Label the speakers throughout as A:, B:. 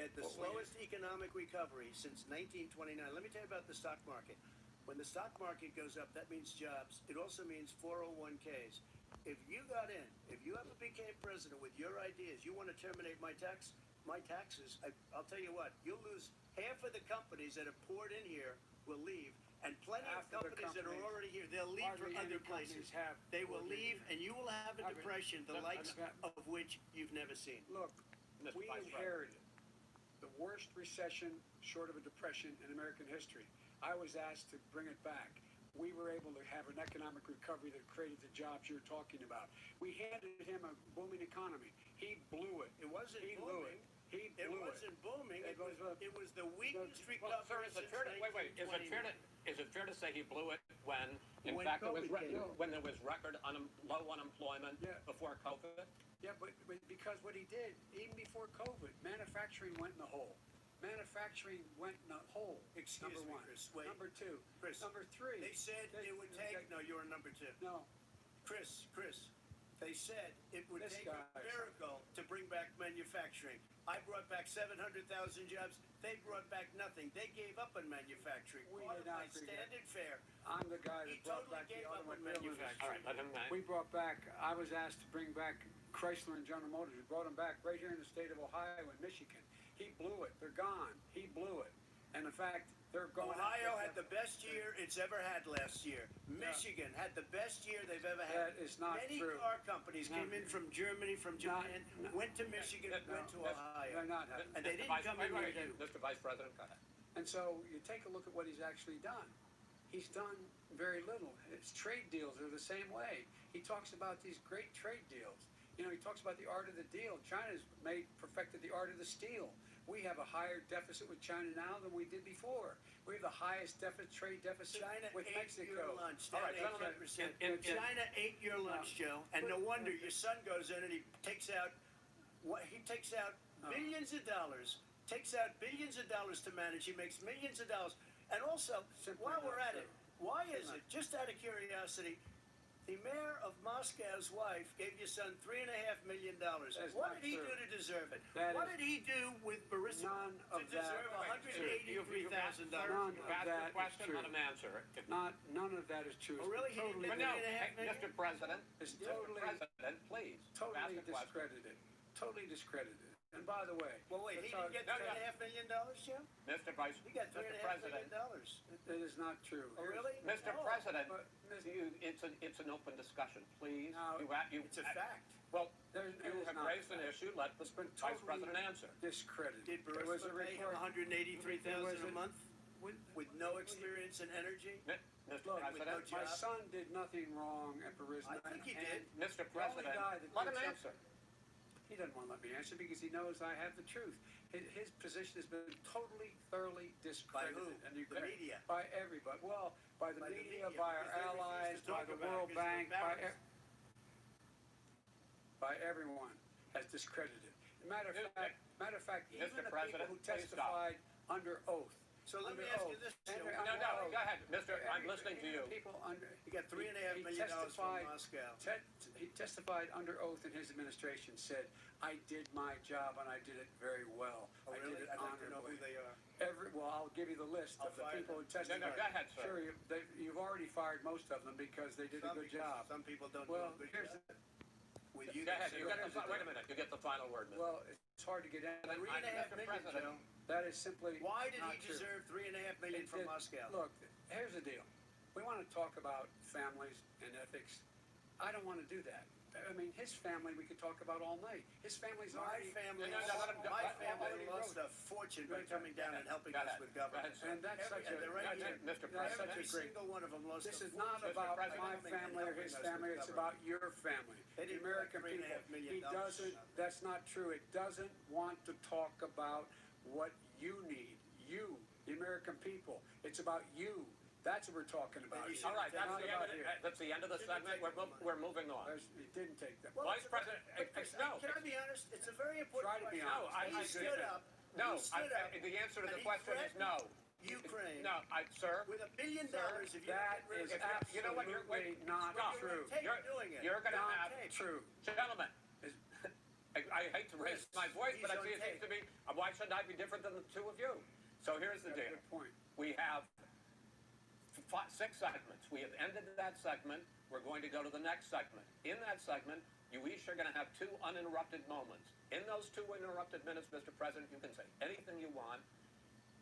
A: They had the slowest economic recovery since 1929. Let me tell you about the stock market. When the stock market goes up, that means jobs. It also means 401ks. If you got in, if you ever became president with your ideas, you want to terminate my taxes, I'll tell you what, you'll lose half of the companies that have poured in here will leave, and plenty of companies that are already here, they'll leave for other places. They will leave, and you will have a depression, the likes of which you've never seen.
B: Look, we inherited the worst recession short of a depression in American history. I was asked to bring it back. We were able to have an economic recovery that created the jobs you're talking about. We handed him a booming economy. He blew it.
A: It wasn't
B: he
A: booming.
B: He
A: It
B: blew
A: wasn't booming. It was the weakest
C: Well, sir,
A: recovery
C: is it
A: since
C: fair to, wait, is it fair to say he blew it when, in
A: When
C: fact,
A: COVID came.
C: when there was record low unemployment before COVID?
B: Yeah, but because what he did, even before COVID, manufacturing went in the hole. Manufacturing went in the hole.
A: Excuse
B: number
A: me,
B: one.
A: Chris, wait.
B: Number two.
A: Chris,
B: Number three.
A: They said it would take. No, you're number two.
B: No.
A: Chris. They said it would
B: This
A: take a
B: guy.
A: miracle to bring back manufacturing. I brought back 700,000 jobs. They brought back nothing. They gave up on manufacturing.
B: We
A: Part
B: did
A: of
B: not
A: my
B: agree.
A: standard fare.
B: I'm the guy that
A: He
B: brought
A: totally
B: back the
A: gave up on
B: automobile industry.
C: All right, let him know.
B: We brought back, I was asked to bring back Chrysler and General Motors. We brought them back right here in the state of Ohio and Michigan. He blew it. They're gone. He blew it. And in fact, they're going.
A: Ohio had the best year it's ever had last year. Michigan had the best year they've ever had.
B: That is not
A: Many
B: true.
A: car companies came in from Germany, from Japan, went to Michigan, went to Ohio.
B: They're not.
A: And they didn't come in with you.
C: Mr. Vice President, go ahead.
B: And so you take a look at what he's actually done. He's done very little. His trade deals are the same way. He talks about these great trade deals. You know, he talks about the art of the deal. China's perfected the art of the steal. We have a higher deficit with China now than we did before. We have the highest trade deficit
A: China
B: with
A: ate
B: Mexico.
A: your lunch.
C: All right,
A: Down
C: gentlemen,
A: 8%. China ate your lunch, Joe. And no wonder your son goes in and he takes out billions of dollars. Takes out billions of dollars to manage. He makes millions of dollars. And also,
B: Simply
A: while
B: not
A: we're at
B: true.
A: it, why is it, just out of curiosity, the mayor of Moscow's wife gave your son $3.5 million.
B: That's
A: What
B: not
A: did he
B: true.
A: do to deserve it?
B: That
A: What
B: is-
A: did he do with Burisma
B: None
A: to
B: of that-
A: deserve
C: You've asked
A: $183,000?
B: None
C: You've
B: of
C: asked
B: that
C: a question,
B: is true.
C: let him answer.
B: None of that is true.
A: Oh, really? He didn't
B: Totally,
A: get
C: But no,
A: $3.5 million?
C: Mr. President,
B: It's
C: Mr.
B: totally,
C: President, please.
B: totally
C: ask a question.
B: discredited. Totally discredited. And by the way,
A: Well, wait, he
B: that's
A: didn't
B: how-
A: get $3.5 million, Jim?
C: Mr. Vice,
A: He got
C: Mr.
A: $3.5
C: President,
A: million.
B: that is not true.
A: Oh, really?
C: Mr.
A: Oh,
C: President,
B: But,
C: it's an open discussion, please.
B: No,
A: It's a fact.
C: Well,
B: It
C: you
B: is
C: have
B: not
C: raised
B: a
C: an
B: fact.
C: issue, let the
B: It's been
C: Vice
B: totally
C: President answer.
B: discredited.
A: Did
B: There was
A: Burisma
B: a
A: pay him
B: report.
A: $183,000 a
B: a-
A: month with no experience in energy?
C: Mr.
B: Look,
C: President,
B: My
A: job.
B: son did nothing wrong at Burisma.
A: I think he
B: and
A: did.
C: Mr.
B: the only
C: President,
B: guy that
C: let him
B: did
C: answer.
B: He doesn't want to let me answer because he knows I have the truth. His position has been totally, thoroughly discredited.
A: By who?
B: And
A: The media.
B: By everybody. Well, by the
A: By the
B: media,
A: media,
B: by our
A: because they refuse
B: allies,
A: to
B: by
A: talk
B: the
A: about it
B: World
A: because they're
B: Bank,
A: embarrassed.
B: by everyone has discredited. Matter of fact, even
C: Mr.
B: the people
C: President,
B: who
C: please stop.
B: testified under oath.
A: So let me
B: Under
A: ask you
B: oath.
A: this,
B: And-
A: Joe.
B: and-
C: No,
B: under
C: no,
B: oath.
C: go ahead, Mister. I'm listening to you.
B: People under.
A: He got $3.5 million from
B: testified-
A: Moscow.
B: He testified under oath in his administration, said, I did my job and I did it very well.
A: Oh,
B: I
A: really?
B: did it
A: I'd like to know
B: honorably.
A: who they are.
B: Well, I'll give you the list
A: I'll
B: of the
A: fire
B: people who
A: them.
B: testified.
C: No, go ahead, sir.
B: Sure, you've already fired most of them because they did a good job.
A: Some people don't
B: Well,
A: do a good
B: here's
A: job. With you,
C: Go ahead,
A: they
C: you
A: say,
C: get the, wait a minute, you get the final word, Mr.
B: well, it's hard to get in.
A: $3.5
C: Mr.
A: million,
C: President.
A: Joe.
B: That is simply
A: Why did
B: not
A: he
B: true.
A: deserve $3.5 million
B: It
A: from
B: did-
A: Moscow?
B: Look, here's the deal. We want to talk about families and ethics. I don't want to do that. I mean, his family we could talk about all night. His family's
A: My
B: already.
A: family,
C: No, let him go.
A: my
C: Let-
A: family
B: already
A: lost
B: wrote.
A: a fortune by
B: Go
A: coming down and helping
C: Go
A: us
C: ahead.
A: with
C: Go ahead,
A: government.
C: sir.
B: And that's such a.
A: and they're right
B: that's
A: here.
B: a-
C: Mr.
B: that's such
A: Every
B: a great.
A: single one of them lost
B: This
A: a
B: is not
A: fortune
B: about
A: by
C: President.
B: my
A: coming and
B: family or
A: helping
B: his
A: us
B: family.
A: with
B: It's
A: government.
B: about your family,
A: They
B: the
A: didn't
B: American
A: put
B: people.
A: $3.5 million
B: He doesn't. That's not true. It doesn't want to talk about what you need. You, the American people. It's about you. That's what we're talking about.
A: you
B: here.
A: should-
C: All right,
B: Not about here.
C: that's the end of the segment. We're moving on.
B: It didn't take them.
A: Well,
C: Vice
A: it's a-
C: President, no.
A: Can I be honest? It's a very important
B: Try to be
A: question.
B: honest.
C: No, I
A: He stood up.
C: No,
A: He stood up.
C: the answer to
A: and
C: the
A: he
C: question is
A: threatened
C: no.
A: Ukraine.
C: No, sir.
A: With $1 billion, if you
B: That
A: don't get rid
B: is
A: of it,
C: you know what, you're-
B: absolutely not
C: stop.
B: true.
A: tape
C: You're-
A: doing it.
C: You're going to
B: Not
C: have,
A: tape.
B: true.
C: gentlemen,
B: Is-
C: I hate to raise my voice, but I
A: He's
C: see
A: on
C: it seems
A: tape.
C: to be, why should I be different than the two of you? So here's the
B: That's a
C: deal.
B: good point.
C: We have 6 segments. We have ended that segment. We're going to go to the next segment. In that segment, you each are going to have 2 uninterrupted moments. In those 2 uninterrupted minutes, Mr. President, you can say anything you want.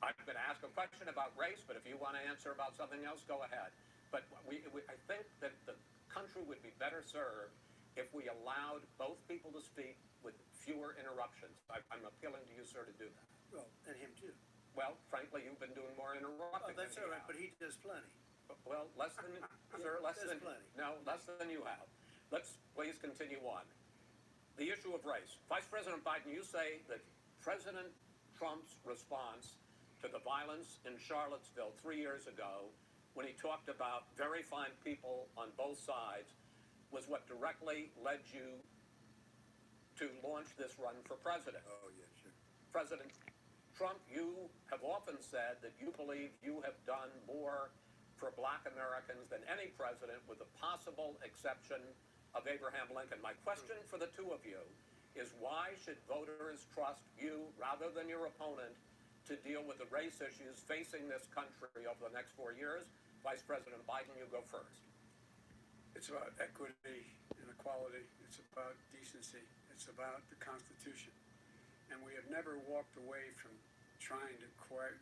C: I'm going to ask a question about race, but if you want to answer about something else, go ahead. But I think that the country would be better served if we allowed both people to speak with fewer interruptions. I'm appealing to you, sir, to do that.
A: Well, and him too.
C: Well, frankly, you've been doing more interrupting
A: Oh, that's
C: than
A: all
C: he
A: right,
C: has.
A: but he does plenty.
C: Well, less than, sir, less
A: There's
C: than,
A: plenty.
C: no, less than you have. Let's please continue on. The issue of race. Vice President Biden, you say that President Trump's response to the violence in Charlottesville 3 years ago, when he talked about very fine people on both sides, was what directly led you to launch this run for president.
A: Oh, yeah, sure.
C: President Trump, you have often said that you believe you have done more for black Americans than any president, with the possible exception of Abraham Lincoln. My question for the two of you is, why should voters trust you rather than your opponent to deal with the race issues facing this country over the next 4 years? Vice President Biden, you go first.
B: It's about equity and equality. It's about decency. It's about the Constitution. And we have never walked away from trying to require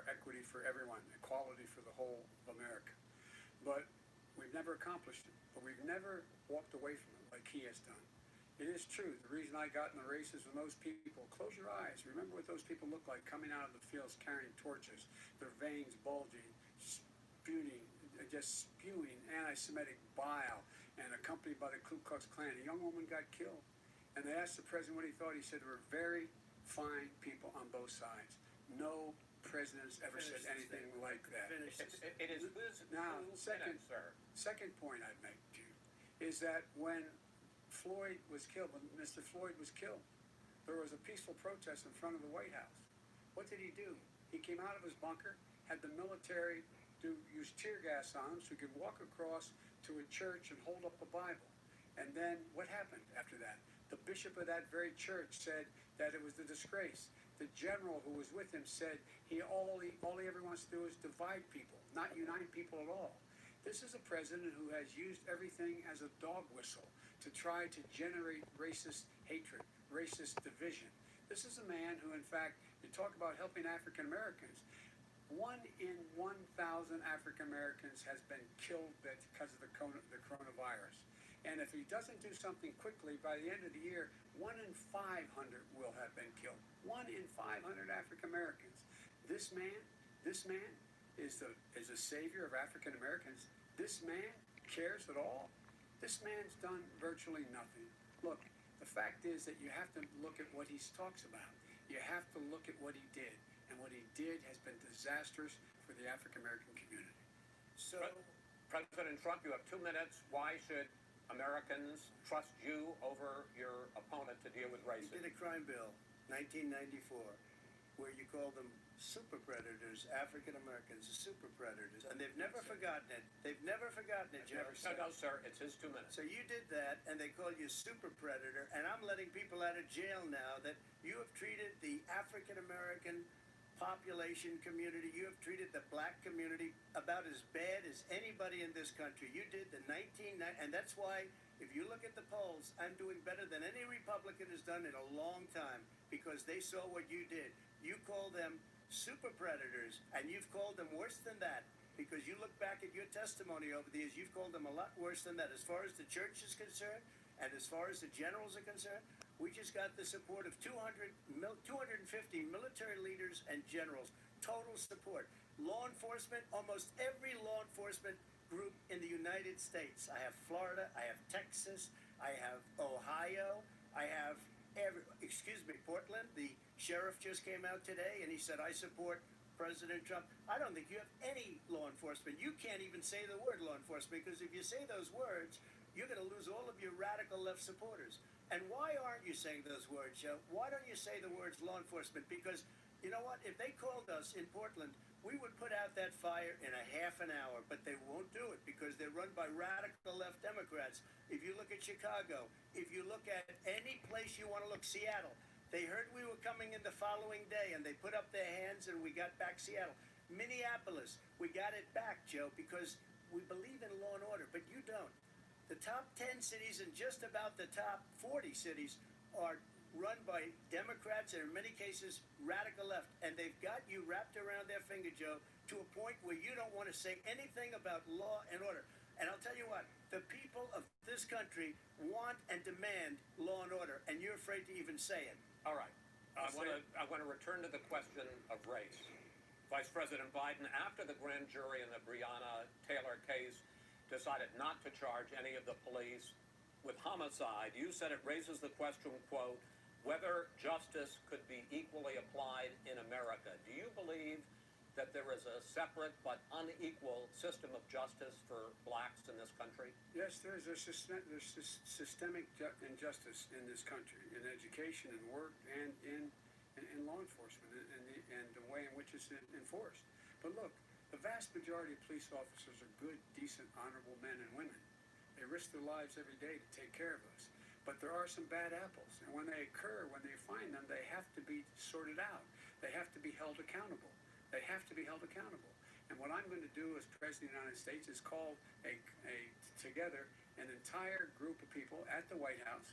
B: equity for everyone, equality for the whole of America. But we've never accomplished it. But we've never walked away from it like he has done. It is true. The reason I got in the races with those people, close your eyes. Remember what those people look like coming out of the fields carrying torches, their veins bulging, just spewing anti-Semitic bile, and accompanied by the Ku Klux Klan. A young woman got killed. And they asked the president what he thought. He said there were very fine people on both sides. No president has ever said anything like that.
C: It is who's
B: Now,
C: second, sir.
B: second point I'd make to you is that when Floyd was killed, when Mr. Floyd was killed, there was a peaceful protest in front of the White House. What did he do? He came out of his bunker, had the military use tear gas on him so he could walk across to a church and hold up a Bible. And then what happened after that? The bishop of that very church said that it was a disgrace. The general who was with him said all he ever wants to do is divide people, not unite people at all. This is a president who has used everything as a dog whistle to try to generate racist hatred, racist division. This is a man who, in fact, you talk about helping African Americans. 1 in 1,000 African Americans has been killed because of the coronavirus. And if he doesn't do something quickly, by the end of the year, 1 in 500 will have been killed. 1 in 500 African Americans. This man is the savior of African Americans. This man cares at all. This man's done virtually nothing. Look, the fact is that you have to look at what he talks about. You have to look at what he did. And what he did has been disastrous for the African American community.
A: So,
C: President Trump, you have 2 minutes. Why should Americans trust you over your opponent to deal with
A: you
C: racism?
A: did a crime bill, 1994, where you called them super predators, African Americans, super predators, and they've never forgotten it. They've never forgotten it, Jefferson.
C: No, sir, it's his 2 minutes.
A: So you did that, and they call you super predator, and I'm letting people out of jail now that you have treated the African American population community, you have treated the black community about as bad as anybody in this country. You did the 1990, and that's why, if you look at the polls, I'm doing better than any Republican has done in a long time, because they saw what you did. You call them super predators, and you've called them worse than that, because you look back at your testimony over the years, you've called them a lot worse than that. As far as the church is concerned, and as far as the generals are concerned, we just got the support of 250 military leaders and generals, total support. Law enforcement, almost every law enforcement group in the United States. I have Florida, I have Texas, I have Ohio, I have Portland. The sheriff just came out today and he said, I support President Trump. I don't think you have any law enforcement. You can't even say the word law enforcement, because if you say those words, you're going to lose all of your radical left supporters. And why aren't you saying those words, Joe? Why don't you say the words law enforcement? Because You know what? If they called us in Portland, we would put out that fire in a half an hour, but they won't do it because they're run by radical left Democrats. If you look at Chicago, if you look at any place you want to look, Seattle, they heard we were coming in the following day and they put up their hands and we got back Seattle. Minneapolis, we got it back, Joe, because we believe in law and order, but you don't. The top 10 cities and just about the top 40 cities are run by Democrats and in many cases radical left, and they've got you wrapped around their finger, Joe, to a point where you don't want to say anything about law and order. And I'll tell you what, the people of this country want and demand law and order, and you're afraid to even say it.
C: All right. I want to return to the question of race. Vice President Biden, after the grand jury in the Breonna Taylor case decided not to charge any of the police with homicide, you said it raises the question, quote, whether justice could be equally applied in America. Do you believe that there is a separate but unequal system of justice for blacks in this country?
B: Yes, there's systemic injustice in this country, in education and work and in law enforcement and the way in which it's enforced. But look, the vast majority of police officers are good, decent, honorable men and women. They risk their lives every day to take care of us. But there are some bad apples, and when they occur, when they find them, they have to be sorted out. They have to be held accountable. They have to be held accountable. And what I'm going to do as President of the United States is call together an entire group of people at the White House,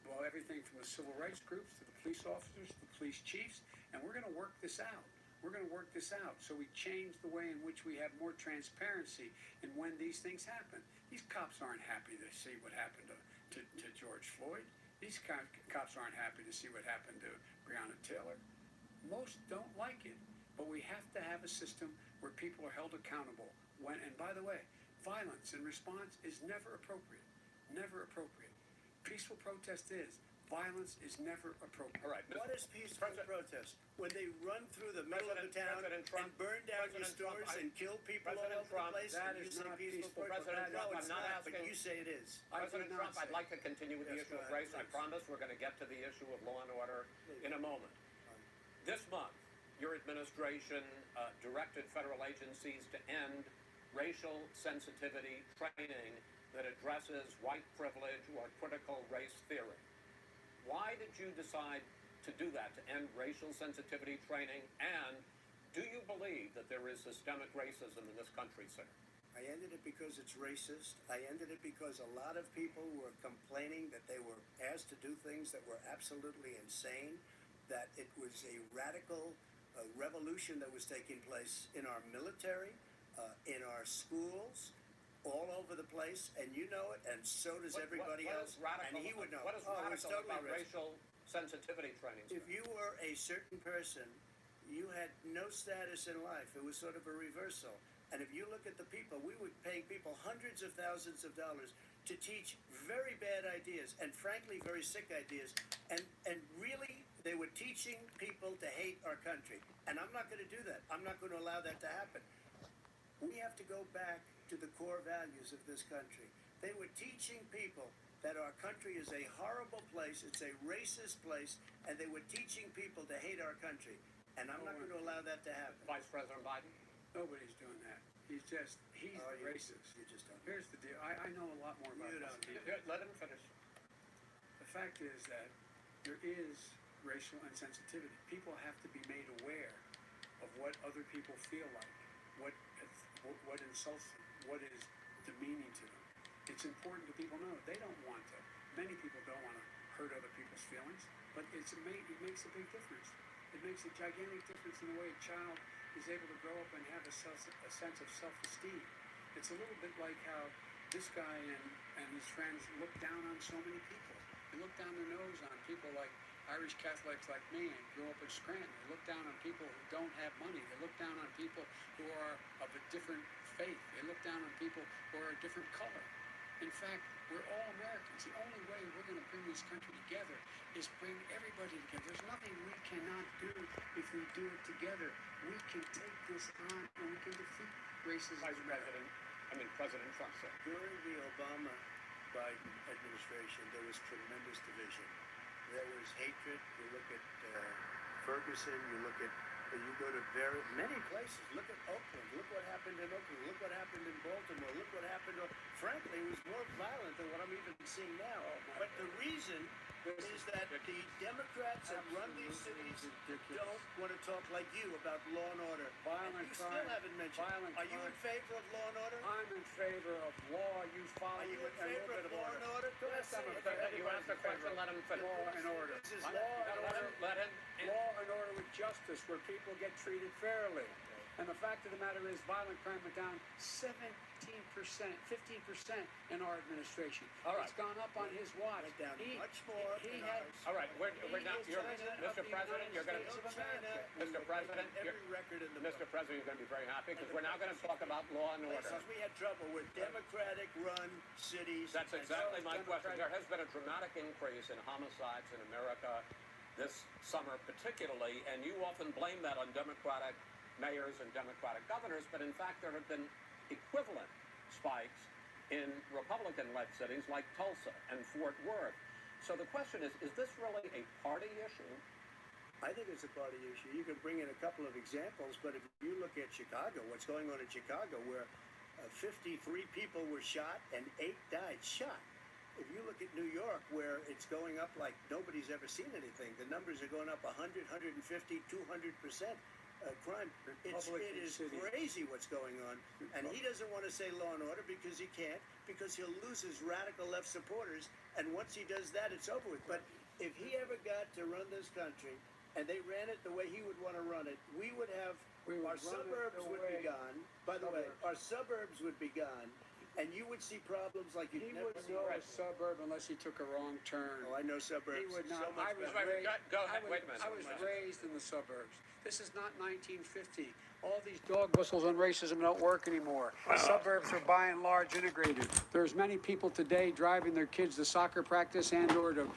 B: well, everything from the civil rights groups to the police officers, to the police chiefs, and we're going to work this out. We're going to work this out so we change the way in which we have more transparency in when these things happen. These cops aren't happy to see what happened to George Floyd. These cops aren't happy to see what happened to Breonna Taylor. Most don't like it, but we have to have a system where people are held accountable. And by the way, violence in response is never appropriate. Never appropriate. Peaceful protest is. Violence is never appropriate.
C: All right.
A: What is peaceful protest? When they run through the middle of the town and burn down your stores and kill people all over the place,
B: that
A: and you
B: is
A: say
B: not
A: peaceful
B: peaceful.
A: protest?
C: President Trump,
A: No, it's
C: I'm not
A: not, but
C: asking-
A: you say it is.
C: President
B: did not
C: Trump, I'd
B: say
C: like to continue with the
A: Yes,
C: issue
A: go
C: of
A: ahead,
C: race. I
A: please.
C: promise we're going to get to the issue of law and order in a moment. This month, your administration directed federal agencies to end racial sensitivity training that addresses white privilege or critical race theory. Why did you decide to do that, to end racial sensitivity training? And do you believe that there is systemic racism in this country, sir?
A: I ended it because it's racist. I ended it because a lot of people were complaining that they were asked to do things that were absolutely insane, that it was a radical revolution that was taking place in our military, in our schools, all over the place, and you know it, and so does everybody
C: what
A: else.
C: is radical,
A: and he would know.
C: What is
A: Oh, it was
C: radical
A: totally
C: about
A: racist.
C: racial sensitivity training, sir?
A: If you were a certain person, you had no status in life. It was sort of a reversal. And if you look at the people, we were paying people hundreds of thousands of dollars to teach very bad ideas and frankly very sick ideas. And really, they were teaching people to hate our country. And I'm not going to do that. I'm not going to allow that to happen. We have to go back to the core values of this country. They were teaching people that our country is a horrible place, it's a racist place, and they were teaching people to hate our country. And I'm not going to allow that to happen.
C: Vice President Biden?
B: Nobody's doing that. He's
A: Oh,
B: racist.
A: You just don't.
B: Here's the deal. I know a lot more about
A: You
B: this.
A: don't.
B: than you.
C: Let him finish.
B: The fact is that there is racial insensitivity. People have to be made aware of what other people feel like, what insults them, what is demeaning to them. It's important that people know they don't want to. Many people don't want to hurt other people's feelings, but it makes a big difference. It makes a gigantic difference in the way a child is able to grow up and have a sense of self-esteem. It's a little bit like how this guy and his friends look down on so many people. They look down their nose on people like Irish Catholics like me and grew up in Scranton. They look down on people who don't have money. They look down on people who are of a different faith. They look down on people who are a different color. In fact, we're all Americans. The only way we're going to bring this country together is bring everybody together. There's nothing we cannot do if we do it together. We can take this on and we can defeat racism.
C: President Trump, sir.
A: During the Obama-Biden administration, there was tremendous division. There was hatred. You look at Ferguson, you look at, you go to very many places. Look at Oakland. Look what happened in Oakland. Look what happened in Baltimore. Look what happened. Frankly, it was more violent than what I'm even seeing now. But the reason is that the Democrats that run these cities don't want to talk like you about law and order.
B: Violent
A: You
B: crime.
A: still haven't mentioned.
B: Violent
A: Are you in
B: crime.
A: favor of law and order?
B: I'm in favor of law. You follow
A: Are you
B: it
A: in
B: and a
A: favor
B: little bit
A: of
B: of
A: law
B: order.
A: and order? Go ahead,
B: Yes, I'm in
A: say it.
B: favor.
C: You asked a question, let him finish.
B: Law and order.
A: This is
B: Law
A: law
B: and order.
C: Let him.
B: Law and order with justice, where people get treated fairly. And the fact of the matter is, violent crime went down 17%, 15% in our administration.
C: All right.
B: It's gone up on his watch.
A: Went down much more
B: He
A: than
B: had.
A: ours.
C: All right, we're
B: He
C: not.
B: is
C: You're,
B: president of
C: Mr.
B: the
C: President,
B: United
C: you're going
B: States
C: to.
B: of America.
C: Mr. President,
A: Every record in the
C: Mr. President, you're going to be very happy because we're now going to talk about law and order.
A: places we had trouble with Democratic-run cities.
C: That's
A: and
C: exactly my question.
B: Democratic.
C: There has been a dramatic increase in homicides in America this summer, particularly, and you often blame that on Democratic mayors and Democratic governors, but in fact, there have been equivalent spikes in Republican-led cities like Tulsa and Fort Worth. So the question is this really a party issue?
A: I think it's a party issue. You can bring in a couple of examples, but if you look at Chicago, what's going on in Chicago, where 53 people were shot and 8 died shot. If you look at New York, where it's going up like nobody's ever seen anything, the numbers are going up 100, 150, 200%. Crime. It is
B: cities.
A: crazy what's going on. And he doesn't want to say law and order because he can't, because he'll lose his radical left supporters. And once he does that, it's over with. But if he ever got to run this country and they ran it the way he would want to run it, we would have our suburbs would be gone. By the way, our suburbs would be gone. And you would see problems like you'd
B: He
A: never
B: wouldn't
A: seen.
B: know a suburb unless he took a wrong turn.
A: Oh, I know suburbs.
B: He would not.
A: So much
B: I was
A: better.
B: raised.
C: Go ahead,
B: I was,
C: wait a minute.
B: I was raised in the suburbs. This is not 1950. All these dog whistles on racism don't work anymore. The suburbs are by and large integrated. There's many people today driving their kids to soccer practice and/or to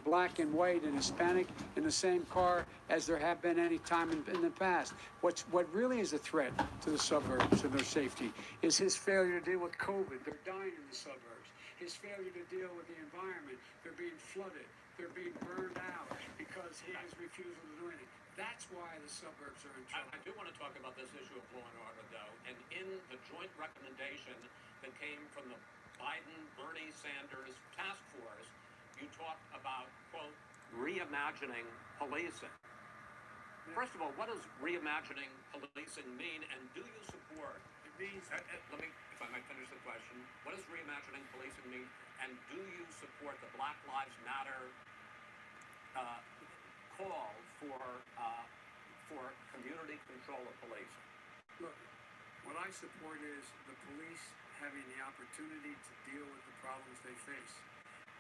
B: black and white and Hispanic in the same car as there have been any time in the past. What really is a threat to the suburbs and their safety is his failure to deal with COVID. They're dying in the suburbs. His failure to deal with the environment. They're being flooded. They're being burned out because his refusal to do anything. That's why the suburbs are in trouble.
C: I do want to talk about this issue of law and order, though. And in the joint recommendation that came from the Biden-Bernie Sanders task force, you talked about, quote, reimagining policing. First of all, what does reimagining policing mean, and do you support?
B: It means
C: Let me, if I might finish the question. What does reimagining policing mean, and do you support the Black Lives Matter call for community control of policing?
B: Look, what I support is the police having the opportunity to deal with the problems they face.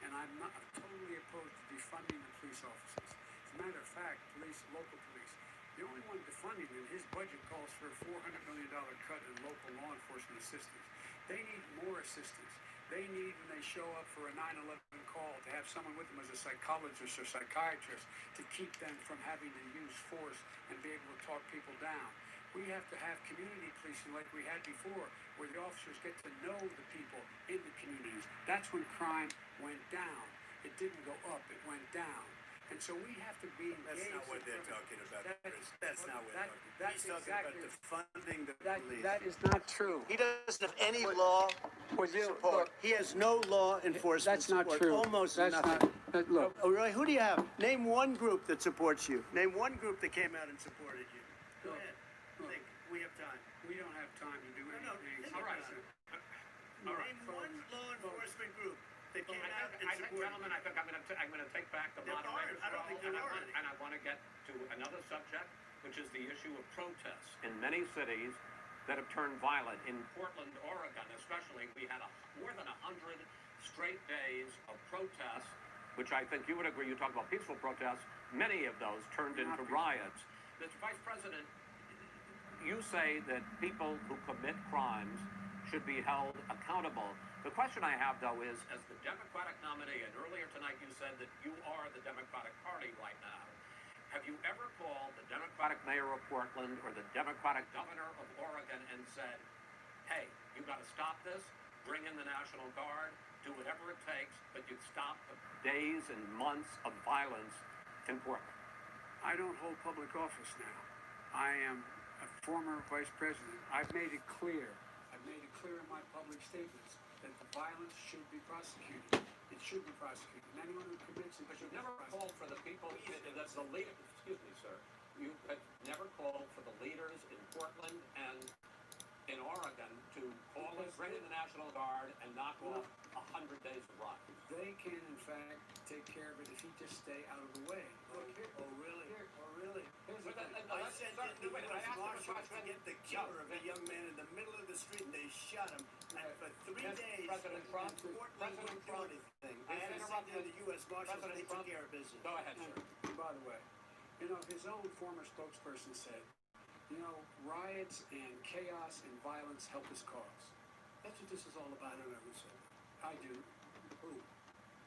B: And I'm not totally opposed to defunding the police officers. As a matter of fact, local police, the only one defunding them, his budget calls for a $400 million cut in local law enforcement assistance. They need more assistance. They need, when they show up for a 9/11 call, to have someone with them as a psychologist or psychiatrist to keep them from having to use force and be able to talk people down. We have to have community policing like we had before, where the officers get to know the people in the communities. That's when crime went down. It didn't go up, it went down. And so we have to be engaged.
A: That's not what they're talking about, Chris. That's not what they're talking about.
B: That's
A: He's talking
B: exactly,
A: about defunding the police.
B: that is not true.
A: He doesn't have any law support.
B: Look,
A: He has no law enforcement
B: that's not
A: support.
B: true.
A: Almost
B: That's
A: nothing.
B: not, look,
A: Oh, really? Who do you have? Name one group that supports you. Name one group that came out and supported you. Go
B: Look,
A: ahead.
B: look.
A: Think. We have time.
B: we don't have time to do
A: No,
B: anything.
A: think
C: All right.
A: about it.
C: All right.
A: Name one law enforcement group that came out and
C: I think,
A: supported
C: gentlemen, I think I'm going to take back the
A: There
C: moderator's
A: aren't. I don't
C: role,
A: think there are any.
C: and I want to get to another subject, which is the issue of protests in many cities that have turned violent. In Portland, Oregon, especially, we had more than 100 straight days of protests, which I think you would agree. You talk about peaceful protests. Many of those turned into riots. Mr. Vice President, you say that people who commit crimes should be held accountable. The question I have, though, is, as the Democratic nominee, and earlier tonight you said that you are the Democratic Party right now, have you ever called the Democratic mayor of Portland or the Democratic governor of Oregon and said, hey, you got to stop this, bring in the National Guard, do whatever it takes, but you stop the days and months of violence in Portland?
B: I don't hold public office now. I am a former vice president. I've made it clear in my public statements that the violence should be prosecuted. It should be prosecuted. And anyone who commits it
C: But
B: should
C: you've
B: be
C: never
B: prosecuted.
C: called for the people, that's the leader, excuse me, sir. You have never called for the leaders in Portland and in Oregon to call in, bring in the National Guard and knock off 100 days of life.
B: They can, in fact, take care of it if you just stay out of the way. Look, here,
A: Oh, really?
B: here,
A: Oh, really?
B: here's the
C: But
B: thing.
A: I sent in the
C: wait, I
A: U.S.
C: asked him a
A: Marshals to
C: question.
A: get the killer of a young man in the middle of the street, and they shot him. And for 3
C: Yes,
A: days,
C: President Trump,
A: Portland
C: President
A: wouldn't do
C: Trump,
A: anything.
C: I
A: I had to send in
C: interrupted
A: the U.S. Marshals,
C: President
A: they
C: Trump.
A: took care of business.
C: Go ahead, sir.
B: And by the way, you know, his own former spokesperson said, you know, riots and chaos and violence help his cause. That's what this is all about.
A: I don't know who said that.
B: I do.
A: Who?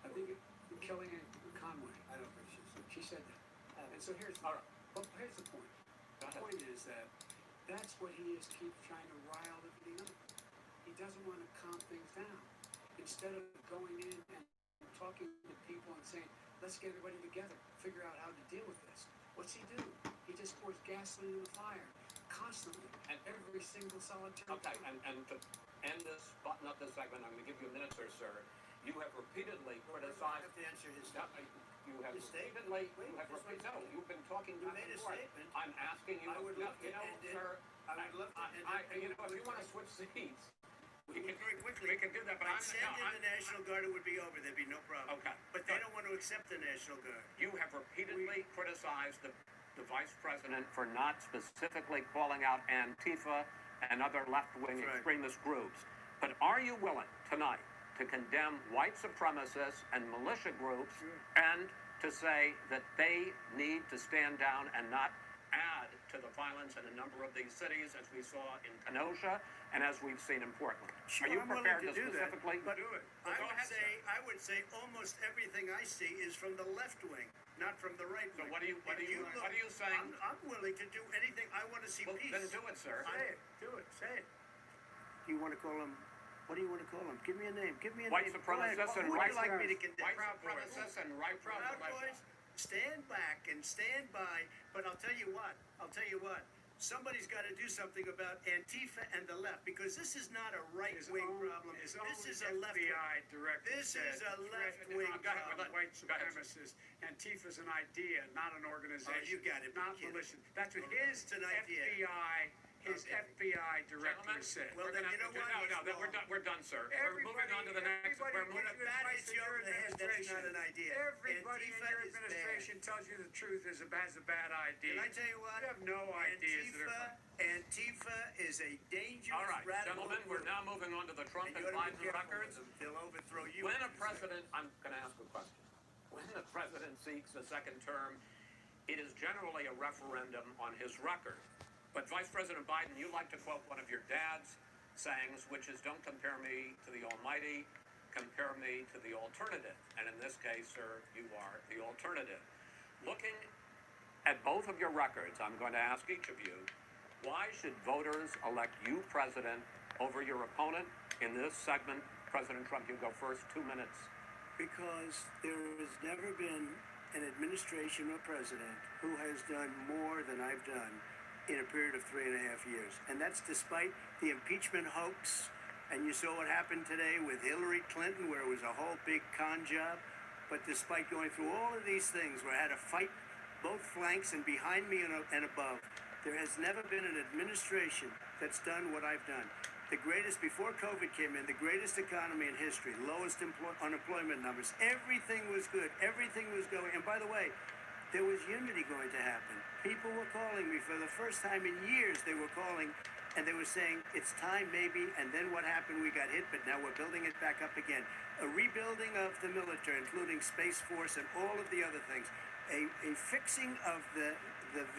B: I think Kellyanne Conway.
A: I don't think she said
B: She said that. And so here's
C: All right.
B: here's the point.
C: Go
B: The
C: ahead.
B: point is that that's what he is keep trying to rile everything up. He doesn't want to calm things down. Instead of going in and talking to people and saying, let's get everybody together, figure out how to deal with this. What's he do? He just pours gasoline in the fire constantly,
C: And-
B: every single solitary
C: Okay,
B: time.
C: and to end this, button up this segment, I'm going to give you a minute, sir. You have repeatedly
A: I
C: criticized.
A: have to answer his
C: No, you have
A: His statement.
C: repeatedly,
A: Wait,
C: you have
A: just
C: repeatedly,
A: wait.
C: no, you've been talking
A: You
C: back
A: made
C: and
A: a
C: forth.
A: statement.
C: I'm asking you.
A: I would
C: no,
A: love to
C: you know,
A: end it.
C: sir.
A: I would love to end it.
C: You know, if you want to switch seats, we can
A: Very quickly.
C: We can do that, but
A: I'd
C: I'm
A: send in the National Guard, it would be over. There'd be no problem.
C: Okay.
A: But they don't want to accept the National Guard.
C: You have repeatedly criticized the vice president for not specifically calling out Antifa and other left-wing
A: That's right.
C: extremist groups. But are you willing tonight to condemn white supremacists and militia groups and to say that they need to stand down and not add to the violence in a number of these cities, as we saw in Kenosha and as we've seen in Portland?
A: Sure,
C: Are you
A: I'm willing
C: prepared
A: to
C: to
A: do that,
C: specifically
A: but
C: do it?
A: I
C: Well, go
A: would
C: ahead,
A: say
C: sir.
A: I would say almost everything I see is from the left wing, not from the right
C: So
A: wing.
C: what are you
A: If
C: saying?
A: I'm willing to do anything. I want to see
C: Well,
A: peace.
C: then do it, sir.
A: Say it. Do it. Say it. You want to call him? What do you want to call him? Give me a name. Give me a
C: White
A: name. Go ahead.
C: supremacists and
A: Who would
C: right
A: you like me to condemn?
C: White supremacists and right
A: Proud Boys, stand back and stand by. But I'll tell you what. Somebody's got to do something about Antifa and the left, because this is not a right-wing problem. This is a left.
B: director
A: This is a left-wing problem.
B: White supremacists. Antifa's an idea, not an organization.
A: Oh, you got it.
B: Not
A: Kid.
B: militia. That's what his
A: It's an idea.
B: His
A: Okay.
B: FBI director
C: Gentlemen,
B: said.
A: Well, then you know what?
C: No, we're done, sir. We're moving on to the next. We're
A: When
C: moving.
A: a bat hits you over the head, that's not an idea.
B: Everybody in
A: Antifa
B: your
A: is bad.
B: administration tells you the truth is a bad idea.
A: Can I tell you what?
B: You have no ideas that are.
A: Antifa is a dangerous
C: All right,
A: radical
C: gentlemen, we're
A: group.
C: now moving on to the Trump
A: And
C: and
A: you ought to
C: Biden
A: be careful with
C: records.
A: them. They'll overthrow you.
C: When a president, I'm going to ask a question. When a president seeks a second term, it is generally a referendum on his record. But Vice President Biden, you like to quote one of your dad's sayings, which is, "Don't compare me to the Almighty, compare me to the alternative." And in this case, sir, you are the alternative. Looking at both of your records, I'm going to ask each of you, why should voters elect you president over your opponent? In this segment, President Trump, you go first, 2 minutes.
A: Because there has never been an administration or president who has done more than I've done in a period of 3.5 years. And that's despite the impeachment hoax. And you saw what happened today with Hillary Clinton, where it was a whole big con job. But despite going through all of these things, where I had to fight both flanks and behind me and above, there has never been an administration that's done what I've done. The greatest, before COVID came in, the greatest economy in history, lowest unemployment numbers. Everything was good. Everything was going. And by the way, there was unity going to happen. People were calling me for the first time in years. They were calling and they were saying, it's time maybe. And then what happened? We got hit, but now we're building it back up again. A rebuilding of the military, including Space Force and all of the other things. A fixing of the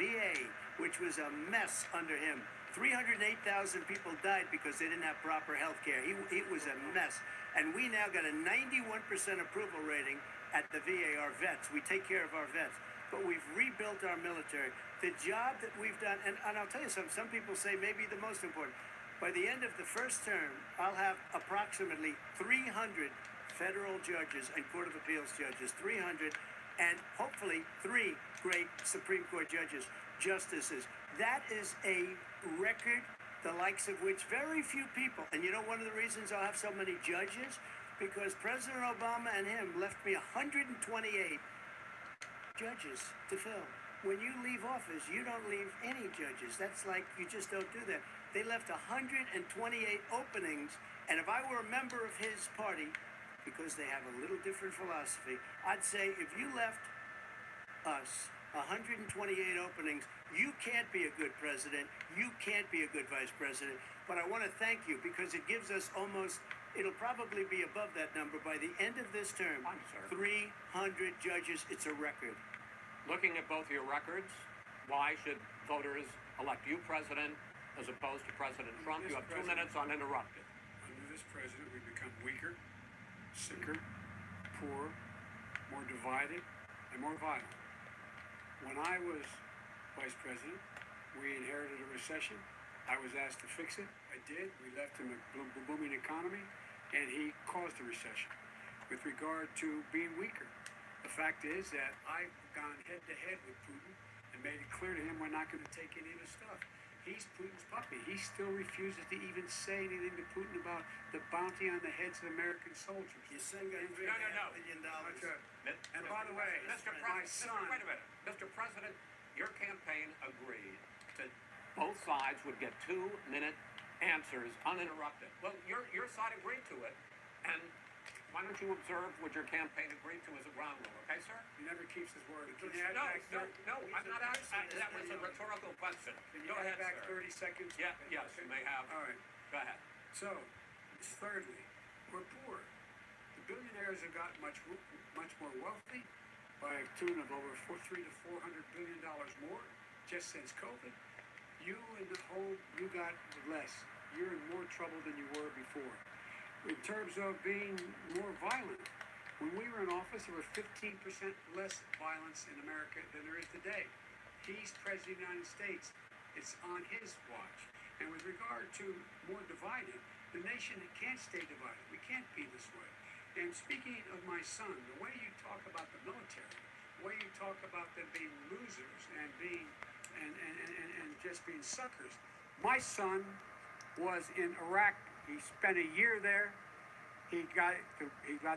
A: VA, which was a mess under him. 308,000 people died because they didn't have proper health care. It was a mess. And we now got a 91% approval rating at the VA, our vets. We take care of our vets. But we've rebuilt our military. The job that we've done, and I'll tell you something, some people say maybe the most important. By the end of the first term, I'll have approximately 300 federal judges and Court of Appeals judges, 300. and hopefully 3 great Supreme Court justices. That is a record, the likes of which very few people, and you know one of the reasons I'll have so many judges? Because President Obama and him left me 128 judges to fill. When you leave office, you don't leave any judges. That's like, you just don't do that. They left 128 openings, and if I were a member of his party, because they have a little different philosophy, I'd say if you left us 128 openings, you can't be a good president, you can't be a good vice president. But I want to thank you because it gives us almost, it'll probably be above that number by the end of this term.
C: I'm sorry.
A: 300 judges, it's a record.
C: Looking at both your records, why should voters elect you president as opposed to President Trump? You have 2 minutes uninterrupted.
B: Under this president, we become weaker, sicker, poorer, more divided, and more violent. When I was vice president, we inherited a recession. I was asked to fix it. I did. We left him a booming economy, and he caused the recession. With regard to being weaker, the fact is that I've gone head to head with Putin and made it clear to him we're not going to take any of his stuff. He's Putin's puppy. He still refuses to even say anything to Putin about the bounty on the heads of American soldiers.
A: Your son got $3.5 million.
B: And by the way, my son.
C: Wait a minute. Mr. President, your campaign agreed that both sides would get 2-minute answers uninterrupted. Well, your side agreed to it, and why don't you observe what your campaign agreed to as a ground rule, okay, sir?
B: He never keeps his word.
C: No, I'm not asking. That was a rhetorical question.
B: Can you
C: Go ahead,
B: back
C: sir.
B: 30 seconds?
C: Yes, you may have.
B: All right.
C: Go ahead.
B: So, thirdly, we're poor. The billionaires have gotten much more wealthy by a tune of over $300 to $400 billion more just since COVID. You and the whole, you got less. You're in more trouble than you were before. In terms of being more violent, when we were in office, there was 15% less violence in America than there is today. He's president of the United States. It's on his watch. And with regard to more divided, the nation can't stay divided. We can't be this way. And speaking of my son, the way you talk about the military, the way you talk about them being losers and being and just being suckers. My son was in Iraq. He spent a year there. He got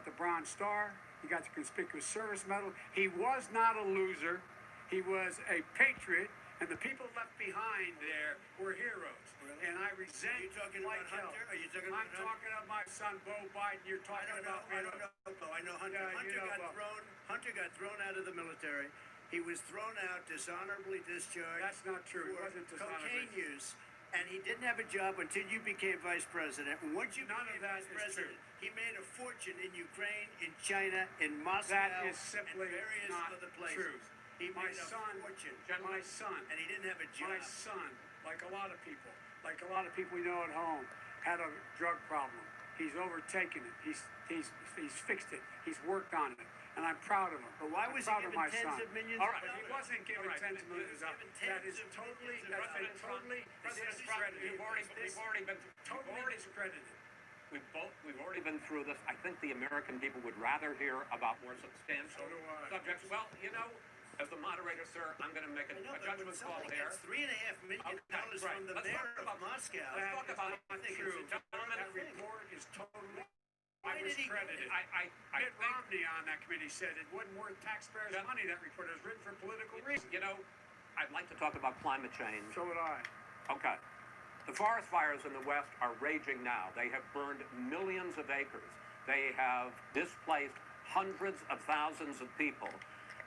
B: the Bronze Star. He got the Conspicuous Service Medal. He was not a loser. He was a patriot, and the people left behind there were heroes.
A: Really?
B: And I resent.
A: Are you talking
B: like
A: about Hunter?
B: hell.
A: Are you talking
B: I'm
A: about
B: talking about my son, Beau Biden. You're talking about me.
A: I don't know, Bo. I know Hunter.
B: Yeah, you know Bo.
A: Hunter got thrown out of the military. He was thrown out, dishonorably discharged.
B: That's not true. It
A: For
B: wasn't dishonorably.
A: cocaine use. And he didn't have a job until you became vice president. And once you
B: None of
A: became
B: that
A: vice
B: is
A: president,
B: true.
A: he made a fortune in Ukraine, in China, in Moscow,
B: That is simply
A: and various
B: not
A: other places.
B: true.
A: He
B: My
A: made a
B: son,
A: fortune.
B: my son,
A: And he didn't have a job.
B: my son, like a lot of people we know at home, had a drug problem. He's overtaken it. He's fixed it. He's worked on it. And I'm proud of him.
A: But why was he
B: I'm proud of
A: given
B: my
A: tens
B: son.
A: of millions
C: All
A: of
C: right.
A: dollars?
B: He wasn't given
C: All right.
B: tens of millions of dollars. That is totally discredited.
C: We've already been
B: Totally discredited.
C: We've already been through this. I think the American people would rather hear about more substantial
B: So do I.
C: subjects. Well, you know, as the moderator, sir, I'm going to make a
A: I know, but
C: judgment
A: when
C: call
A: somebody
C: here.
A: gets $3.5 million
C: Okay,
A: from the
C: Let's
A: mayor
C: talk
A: of
C: about
A: Moscow,
C: Let's talk about
B: not
A: I think
B: true.
A: it's a
C: gentlemen.
B: That report is totally
A: Why did he-
B: discredited.
C: I
B: Mitt
C: think,
B: Romney on that committee said it wasn't worth taxpayers'
C: Yeah.
B: money. That report was written for political reasons.
C: you know, I'd like to talk about climate change.
B: So would I.
C: Okay. The forest fires in the West are raging now. They have burned millions of acres. They have displaced hundreds of thousands of people.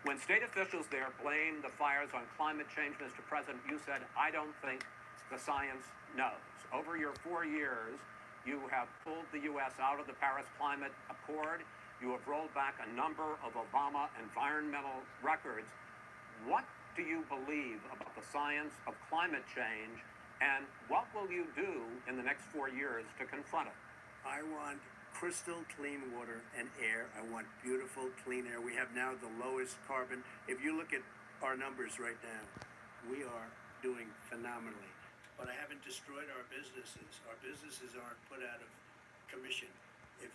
C: When state officials there blame the fires on climate change, Mr. President, you said, I don't think the science knows. Over your 4 years, you have pulled the U.S. out of the Paris Climate Accord. You have rolled back a number of Obama environmental records. What do you believe about the science of climate change, and what will you do in the next 4 years to confront it?
A: I want crystal clean water and air. I want beautiful clean air. We have now the lowest carbon. If you look at our numbers right now, we are doing phenomenally. But I haven't destroyed our businesses. Our businesses aren't put out of commission.